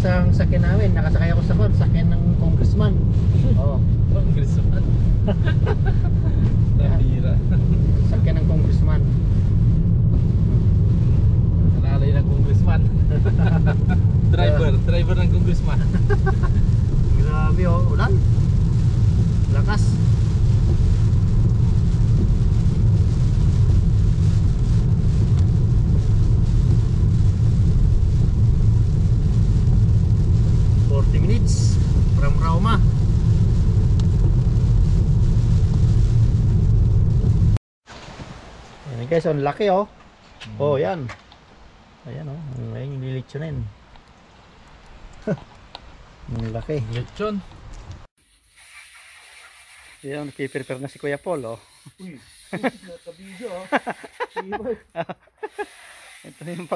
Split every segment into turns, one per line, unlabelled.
sa sakyan namin, nakasakay ako sa sakyan ng congressman. Oh,
Congressman. Nabira.
sakyan ng congressman.
Nakalay ng congressman. Driver ng congressman.
Grabe oh, ulan. Lakas. Minutes from Rauma. Ayan guys, ang laki oh. Oh, yan. Ayan oh, ngayon yung lilitsunin. Ang laki.
Lechon.
Ayan, nagpiprepare na si Kuya Paul oh.
Uy, nakabidyo oh.
Ito yung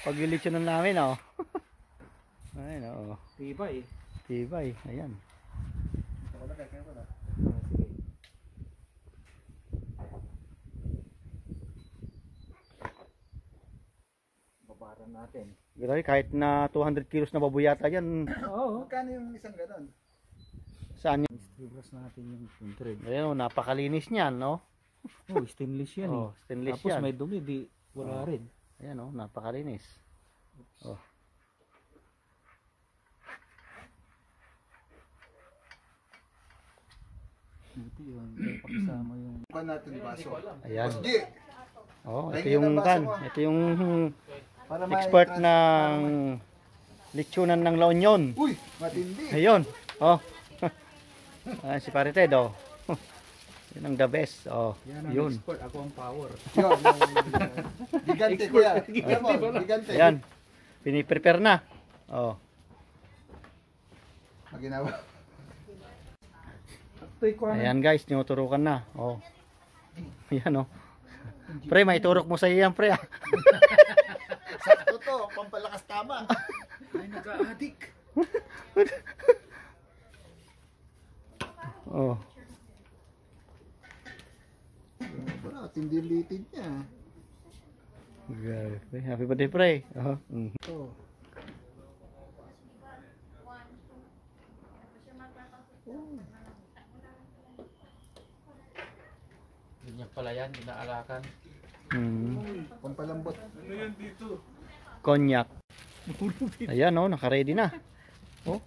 paglilitsunan namin oh. Ayan oh.
Tibay.
Tibay, ayan.
Babaran natin.
Grabe, kahit na 200 kilos na babuyata yan.
Oo. Magkano yung isang ganon?
Saan yun?
Stribras natin yung 100.
Ayan oh, napakalinis niyan no.
Oh, stainless yan
Oh, stainless
Tapos
yan.
may dumi, di wala rin.
Ayan oh, napakalinis. Oh.
Ito yun, pakisama yung...
Kuha natin baso.
Ayan.
Hindi.
Oh, ito
Ayun
yung
ang baso
kan.
mo.
Ito yung
Para
expert ng litsunan ng La Union.
Uy, matindi.
Ayun. Oh. Ayan si Pare Ted oh. Yun ang the best. Oh.
Yan ang
Yun.
expert, ako ang power.
Yun, gigante kuya. Gigante.
Ayan. Piniprepare na. Oh.
Maginawa.
Ayan guys, tinuturukan na. Oh. Ayan oh. Pre, may turok mo sa iyan, pre.
Sakto to, pampalakas tama.
Ay, nag-a-addict.
Oh.
Wala, tindi litid niya.
Grabe. Happy birthday, pre. Oh.
Ito.
Ganyan pala yan, inaalakan.
Pampalambot.
Konyak. Ayan oh, naka-ready na. Oh.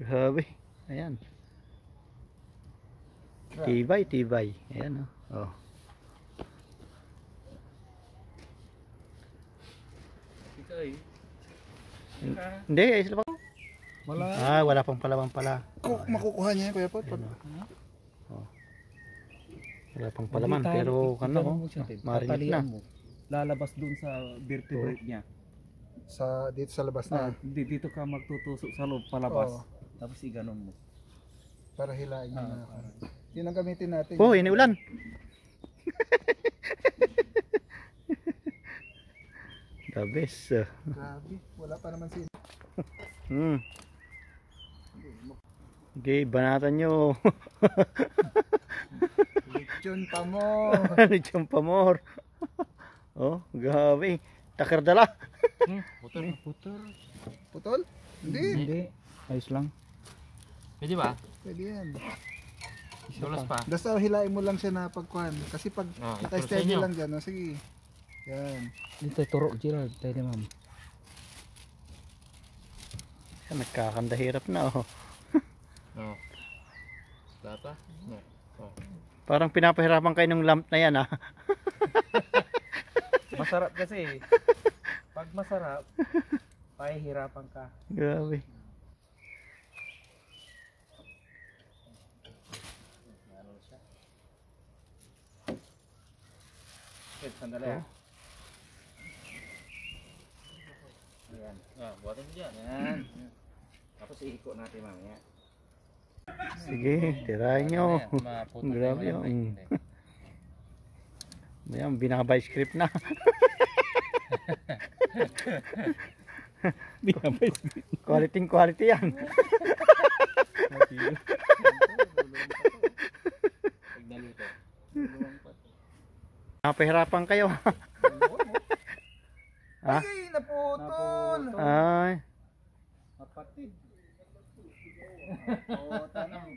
Grabe. Ayan. Tibay, tibay. Ayan oh. Oh. Hindi, ayos lang.
Wala.
Ah, wala pang palaman pala.
Makukuha niya yan kuya Pot.
Oh. Wala pang palaman, pero ano, marinig na.
Lalabas dun sa vertebrate niya.
Dito sa labas na.
Dito ka magtutusok sa loob palabas.
Oo.
Tapos iganon mo.
Para hilain niya na. Yun ang gamitin natin.
Oh, iniulan. The best.
Grabe, wala pa naman sino.
Okay, banatan nyo.
Lechon pa mo.
Lechon pamor. Oh, gabi. Takardala.
Putol? Hindi.
Ayos lang. Pwede ba?
Pwede yan.
Sulas pa.
Basta hilain mo lang siya na pagkuhan. Kasi pag
ito sa
naka-steady
inyo.
lang dyan. Sige. Yan.
Dito turok Gerald. Tayo ni ma'am.
Nagkakanda hirap na oh.
Oo. Data? Oh.
Parang pinapahirapan kayo ng lamp na yan ah.
Masarap kasi. Pag masarap, pahihirapan ka.
Grabe.
Sandali ah. Ayan. Buhatin mo dyan. Ayan. Tapos iiko natin mamaya.
Sige, tirahin nyo. Grabe yun. Ayan, binabay script na.
Binabay script.
Quality yan. Napahirapan kayo. Ha?
Ay, naputol.
Ay.
Kapatid. Oo, tanong.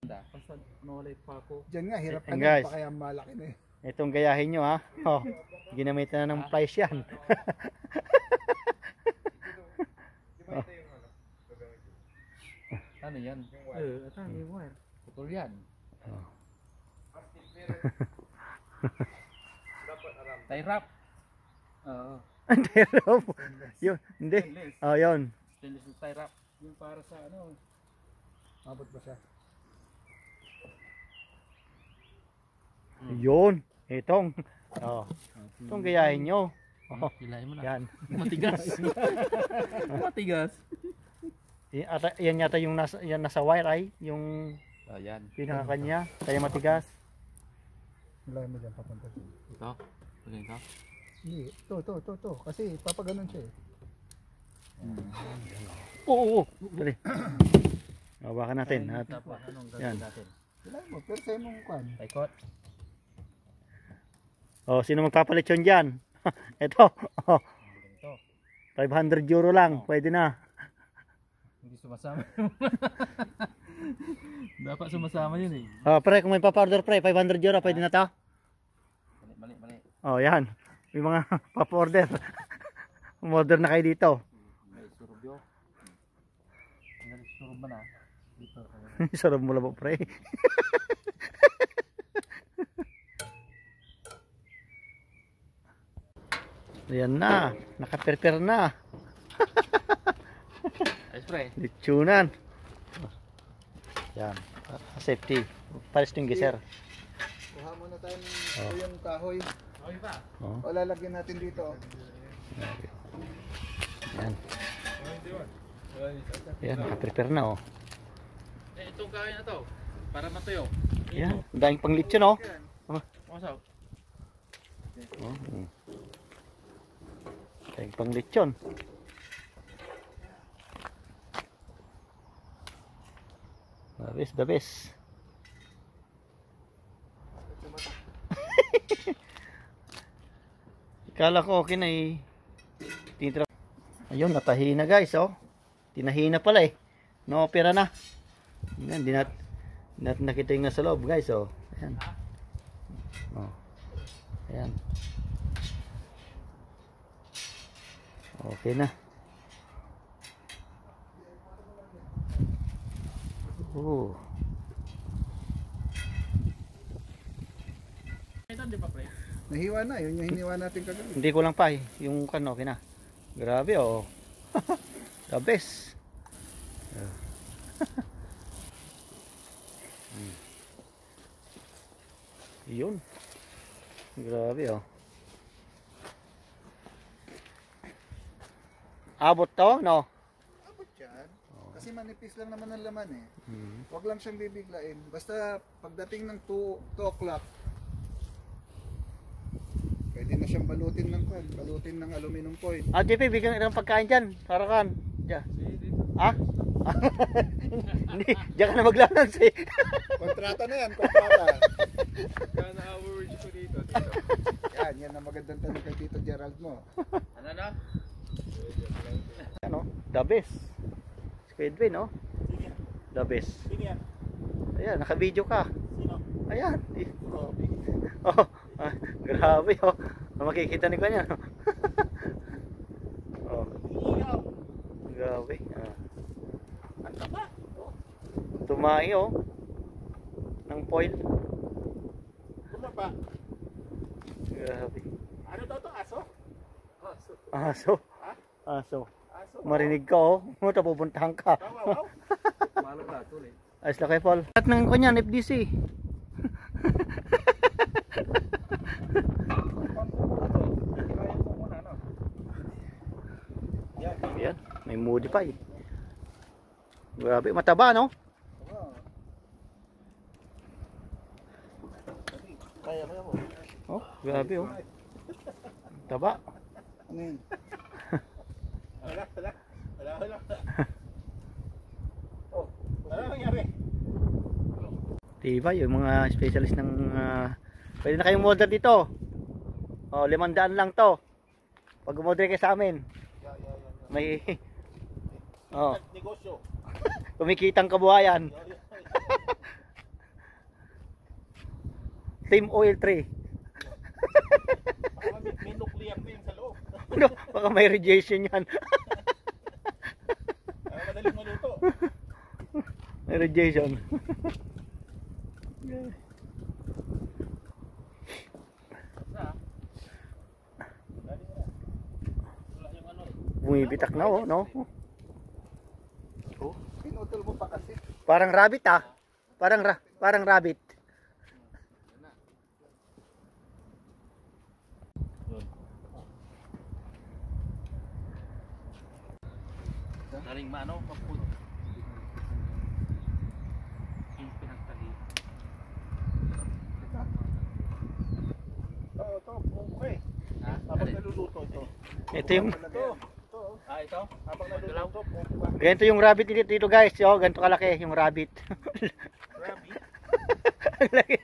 Basta nawalay pa ako.
Diyan nga, hirap ka
And
na.
guys.
Pa kaya malaki na eh.
Itong gayahin nyo ha. Oh, ginamitan na ng price yan.
Ano yan? Ito yung wire. Putol yan.
Oh.
Tie wrap. Oo.
Hindi, Rob. Yun, hindi. Oh, yun.
Stainless na tie wrap. Yung para sa ano.
Abot ba siya?
Yun. Itong. Oh. Itong gayahin nyo. Oh,
Hilahin mo na.
yan.
Matigas. Matigas.
Yan yata yung nasa wire ay. Yung
Ayan.
pinakakanya. Kaya matigas.
Nilagay mo dyan papunta.
Ito. Ito.
Hindi, to. Kasi papaganon siya eh.
Oo, oo. Dali. Hawakan natin. At,
Dapat anong
yan.
gagawin natin?
Nilagay mo, pero sa'yo mong kwan.
Paikot.
oh, sino magpapalit yun dyan? Ito. Oh,
Ito.
500 euro lang. Pwede na.
Hindi sumasama. Dapat sumasama yun eh.
Oh, pre, kung may pa-order pre, 500 euro. Pwede na to?
Mali.
Oh, yan. May mga pa-order. Umorder na kayo dito.
May surub yun. Ang surub ba na? Dito.
Sarap mo lang po, pre. Ayan na. Nakaperper na.
Ayos pre.
Litsunan. Yan. Safety. Pares yung giser.
Kuha muna tayo ng yung kahoy.
Okay pa.
Oh.
O lalagyan natin dito.
Yan. Yan. Nakaperper na, oh.
Itong kain na to. Para matuyo.
Yan. Dahing pang litsyon, oh.
Masaw.
Oh. Dahing pang litsyon. The best. Kala ko okay na eh. Ayun, natahi na guys, oh. Tinahi na pala eh. No-opera na. Yan, di nakita yung nasa loob guys, oh. Ayan. Oh. Ayan. Okay na. Oh.
Ito di ba pre?
Nahiwa na, yun yung hiniwa natin kagabi.
Hindi ko lang pa eh. Yung kan okay na. Grabe oh. The best. Yun. Grabe oh. Abot to, no?
Abot yan. Kasi manipis lang naman ang laman eh.
Hmm.
Huwag lang siyang bibiglain. Basta pagdating ng 2 o'clock, pwede na siyang balutin ng kwan. Balutin ng aluminum foil.
Ah, JP, bigyan ng pagkain dyan. Para kan. Diyan. Ah? Hindi, diyan ka na maglalans eh.
Kontrata na yan, kontrata.
Kana average ko dito.
Yan ang magandang tanong kay Tito Gerald mo.
Ano na?
Ano? The best. Squidway, no? The best. Ayan, naka-video ka. Ayan. Oh. Oh. Ah, grabe, oh. Makikita ni kanya. Oh. Grabe. Ah. Tumai, oh. Ng foil.
Ano ba?
Grabe.
Ano to? Aso?
Aso.
Ha?
Aso.
Aso?
Marinig ka, oh. Pupuntahan ka.
Wow.
Malo ka tuloy.
Ayos lang kay Paul. At ng kanyan, FDC. Yan, may modify. Grabe, mataba, no?
Kaya mo.
Oh, grabe, oh. Taba.
Ano yun? Wala. Oh, ano nangyari?
Diba, yung mga specialist ng pwede na kayong order dito. Oh, 500 lang to. Pag umorder kayo sa amin. May oh,
Negosyo.
kumikitang kabuhayan. Team Oil 3.
Baka may nuclear na yun sa loob.
No, baka may radiation yan.
Madaling maluto.
May radiation. Bumibitak na oh, no?
Oh, pinutol mo pa kasi.
Parang rabbit ah. Parang rabbit.
Daling mano, mapuno. Yung pinagtali. Ito, okay. Habang naluluto ito.
Ito yung
Ito. Ito. Habang naluluto,
ganito yung rabbit dito guys. Yo, ganito kalaki yung rabbit.
Rabbit.
Ang laki.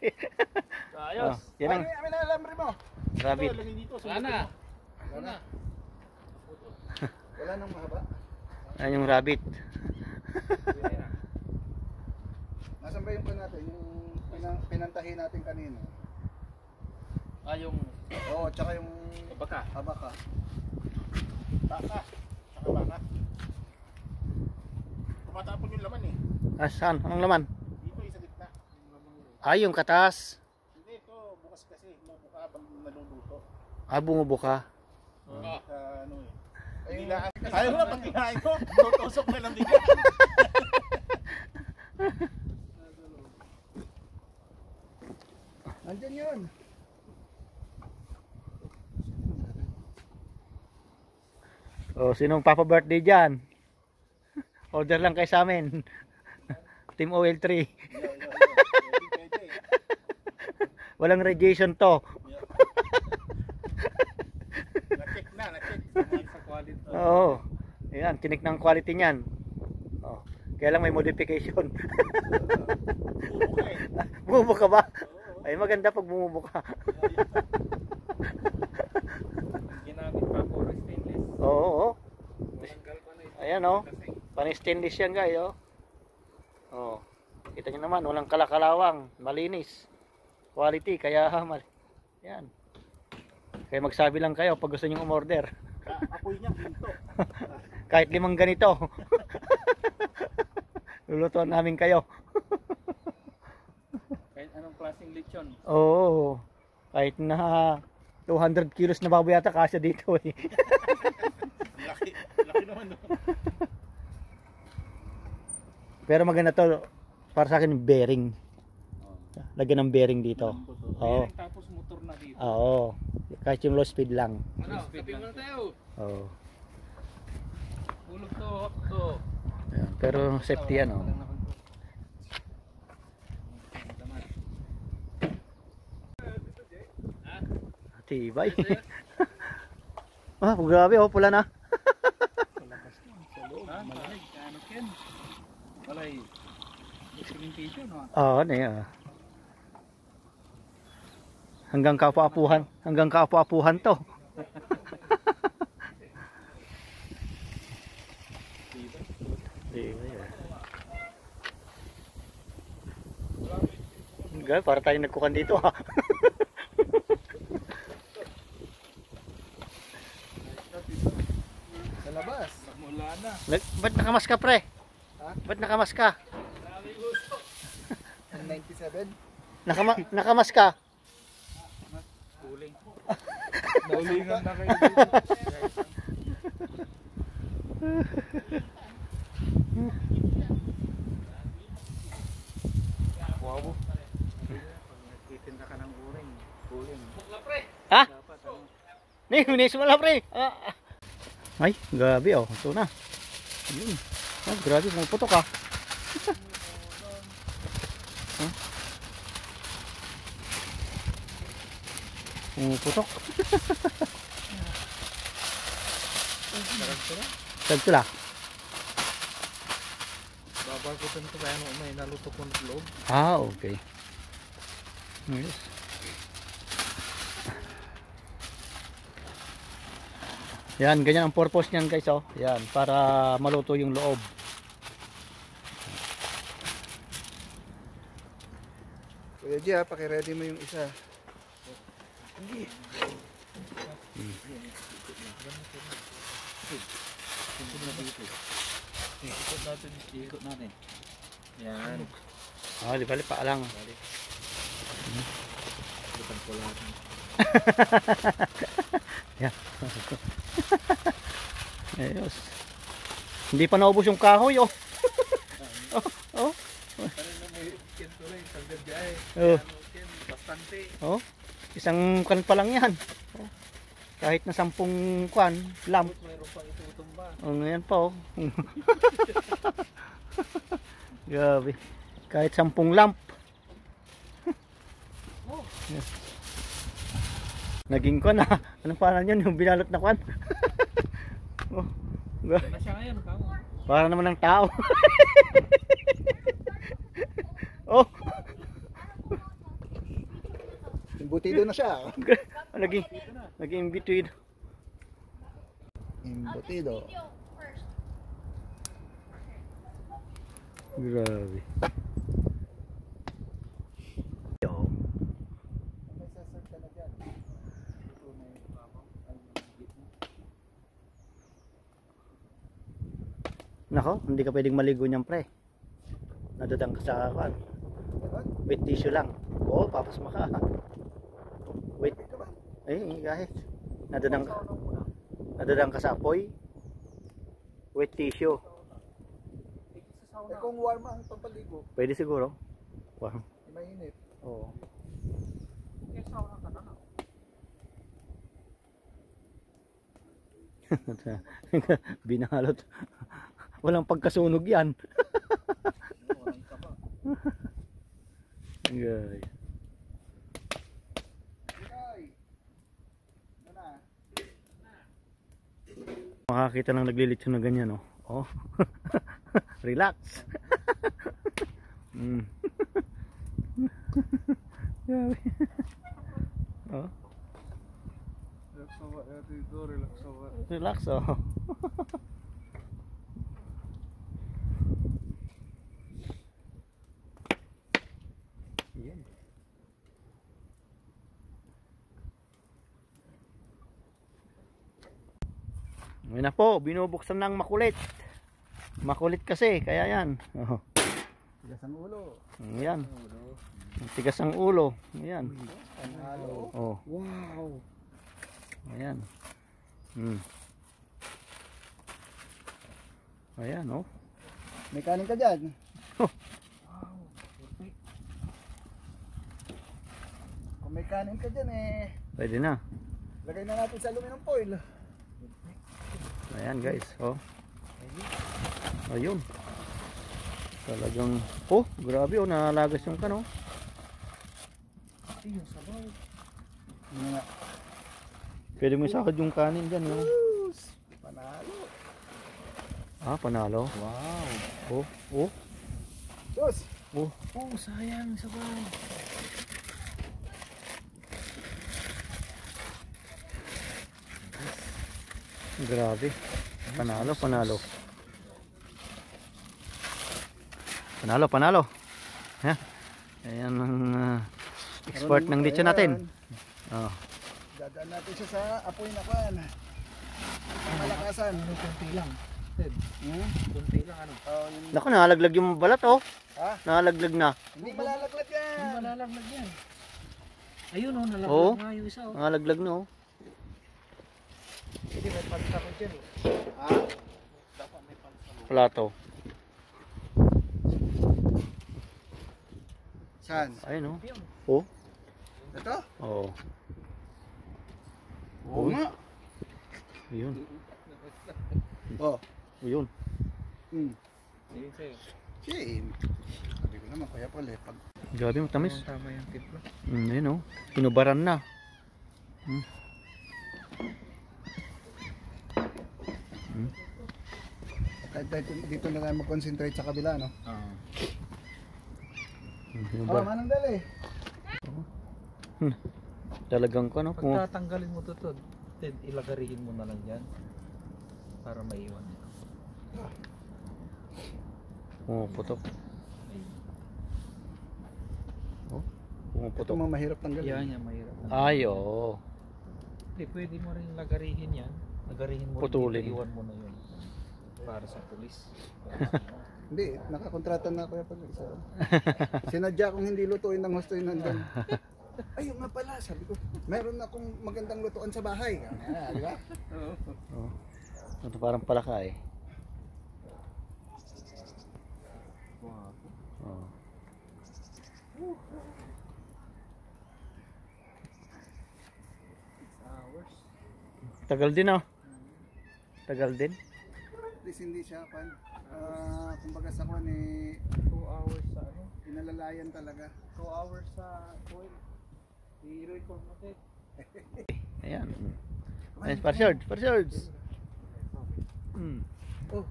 Ayos.
Oh, yan ang
Amin na alambre mo.
rabbit.
Ito, lagay dito. Wala na.
Wala nang mahaba.
Ayan yung rabbit.
Nasaan ba yung natin? Yung pinantahin natin kanina.
Yung
Oo, tsaka yung
baka.
abaka.
Baka. Saka baka. Tumatapon yung laman eh.
Saan? Anong laman?
Dito sa gitna.
Ay, yung katas.
Hindi, ito bukas kasi. Mubuka habang naluluto.
Bumubuka.
Ano eh. Ayaw na pag kinain ko. Tutusok na lang bigla.
Nandyan yun.
O, sinong papa birthday dyan? Order lang kayo sa amin. Team Oil 3. Walang radiation to.
Na-check na. Sa quality.
Oo. Ayan, tinik ng quality niyan. Oh. Kaya lang may modification.
Bubuka eh.
Bumubuka ba? Ay, maganda pag bumubuka.
Ginamit pa for stainless.
Oo.
Tanggal pa na ito.
Ayan oh. Pan-stainless yan guys oh. Oh. Kita niyo naman, walang kalakalawang, malinis. Quality, kaya yan. Kaya magsabi lang kayo pag gusto niyo umorder.
Apoy niya, pinto.
Kahit 5 ganito. Lulutuan namin kayo.
Kahit anong klaseng lechon.
Oo. Kahit na 200 kilos na baboy yata kasya dito eh.
Laki. Laki naman.
Pero maganda to para sa akin yung bearing. Lagyan ng bearing dito. Oo.
Tapos motor na dito.
Oo. Kahit yung low speed lang.
Ano? Tabi mo na tayo.
Oo.
Hulog to.
Ayan. Pero safety yan oh. Tibay. Ah, grabe oh, pula na.
Malamig. Ano ken? Walay. Experimentation no.
Oo, ano yan. Hanggang kaapu-apuhan to. Diba? Para tayo nagkukan dito ha.
Sa labas.
Mula na.
Ba't nakamas ka pre?
Ha?
Ba't nakamas ka?
97.
Nakamas ka?
Uling. Naulingan na kayo. Wow. Nagtitinda ka ng uling.
Ha? Ninis mo lang pre. Ay, grabe oh. Ito na. Ayun. Ah, grabe, pumuputok ah. Pumuputok. Sagtula.
Babagutan ko kaya may naluto ko ng loob.
Ah, okay. Yes. Yan, ganyan ang purpose niyan guys, oh. Yan, para maluto yung loob.
Kuya G, ha, pakiready mo yung isa.
Ikot natin. Ikot natin. Yan.
Oh, lipa-lipa lang.
Ikutan ko lahat.
Yan. Ayos. Hindi pa naubos yung kahoy, oh. Oh, oh. Oh.
Bastante.
Oh. Isang kan pa lang yan. Oh. Kahit na 10 kwan, lamp.
Mayroon pang itutumba.
Oh, ngayon pa, oh. Grabe. Kahit 10 lamp. Yes. Naging kwan, ha. Anong pangalan yun? Yung binalot na kwan. Oh.
Na siya ngayon, kamo.
Para naman ng tao. Oh.
Imbutido na siya.
Naging between.
Imbutido.
Grabe. Yo. Nako, hindi ka pwedeng maligo niyan, pre. Nadadang ka sa kan. Wet tissue lang. Oo, papasma ka. Wait. Kahit. Nadadang ka sa apoy. Wet tissue.
Eh kung warm ang pampaligo,
Pwede siguro. Wow.
mainit.
Oo. Binalot. Walang pagkasunog yan. Guys. Makakita ng naglilitsyon na ganyan, oh. Oh. Relax. Mm. Grabe. Oh. Relax, oh. Yan. Ngayon na po, binubuksan ng makulit. Makulit kasi, kaya yan. Oh.
Tigas ang ulo.
Yan. Tigas ang ulo. Ayan.
Panalo.
Oh.
Wow.
Ayan. Ayan, oh.
May kanin ka dyan. Kung may kanin ka dyan eh,
Pwede na.
lagay na natin sa aluminum foil.
Ayan guys, oh. Ayun. Talagang, oh, grabe, oh, nalagas yung kano.
Yung sabaw. Nga.
Pwede mo isakad yung kanin dyan, oh.
Panalo.
Ah, panalo.
Wow.
Oh, oh,
Sus.
oh.
Oh, sayang sabaw.
Grabe. Panalo, panalo. Panalo, panalo. Ayan. Ayan ang export ng lechon natin. Oh.
Dadaan natin siya sa apoy na kan. Ang malakasan.
Kunti lang.
Hmm?
Kunti lang ano.
Oh, yung...
Naku, nalaglag yung balat, oh.
Ha?
Nalaglag na.
Hindi malalaglag yan.
Hindi malalaglag yan. Ayun oh, nalaglag
Oo.
nga yung isa oh.
Nalaglag na, oh.
Hindi may palsa ko dyan eh.
Ha?
Dapat may palsa mo.
Plato.
Saan?
Ayun, oh.
Yun.
Oh.
Ito?
Oh.
Oo nga.
Ayun.
Oh.
Ayun.
Hmm.
Ayun sa'yo.
Same. Sabi ko naman, kaya pala pag...
Grabe, matamis.
Tama yung timpla.
Ayun, oh. Pinubaran na.
Kahit dito na tayo mag-concentrate sa kabila, no?
Oo.
Yung
Oh,
ba?
manang dali.
Talagang ko, no? Kung
Pag tatanggalin mo to, then ilagarihin mo na lang yan para maiwan nito.
pumuputok. Oh,
Ito
pumuputok.
mga mahirap tanggalin.
Yan, mahirap.
Ay, oo.
Hindi, pwede mo rin lagarihin yan. Lagarihin mo
Putulin.
rin, iwan mo na yun. Para sa pulis.
Hindi, nakakontrata na ako pag isa. Sinadya kong hindi lutuin ng husto yun nandun. Ayun nga pala, sabi ko, meron akong magandang lutuan sa bahay. Di ba?
Oh. Ito parang palaka eh. Oh. Tagal din, oh. Tagal din.
At least hindi siya pan. Kumbaga sa kwan eh,
2 hours sa ano?
pinalalayan talaga.
2 hours sa coil. I-record natin.
Ayan. Ayan, parshords, parshords.
Oh,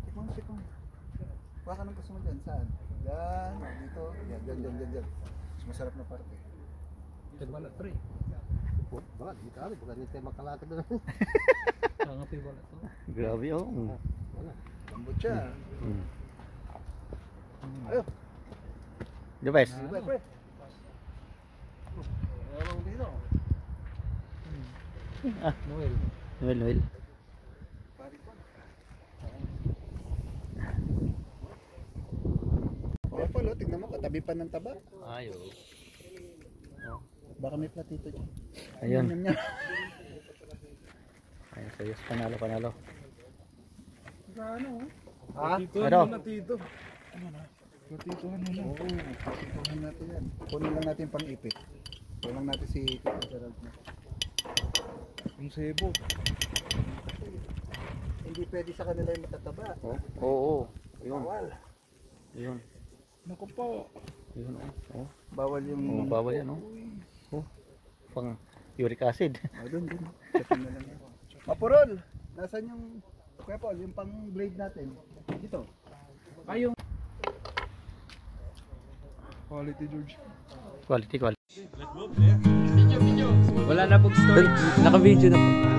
tikman si Kong. Baka nang gusto mo dyan, saan? Yan, dito, yan, dyan. Mas masarap na parte.
Balat pre.
Baka, di ka baka hindi tayo makalakad na.
Nangapi balat to.
Grabe, oh.
Lambot siya.
Mm.
Ayo,
The best.
pre. Ano dito?
Noel.
Noel.
Pari ko. Kaya pala, tignan mo, katabi pa ng taba.
Ayo.
Baka may platito dyan.
Ayun.
Yun.
Ayun, sayos. Panalo, panalo.
Ano?
Ano?
Platito. Ano na? Platito ano na? Oo, platitohan natin yan. Kunin lang natin pang ipit. Kunin lang natin si Tito Gerald na. Yung sebo. Hindi pwede sa kanila yung matataba.
Oo. Yun.
Bawal.
Yun.
Naku po.
Yun, oh.
Bawal yung...
Oh, bawal yan, oh. Oh. Pang uric acid.
Doon. Chapin na lang yan. Mapurol! Nasaan yung... Kuya Paul, yung pang blade natin? Dito.
Ayong
Quality George.
Quality.
wala na pong story.
Naka-video na po.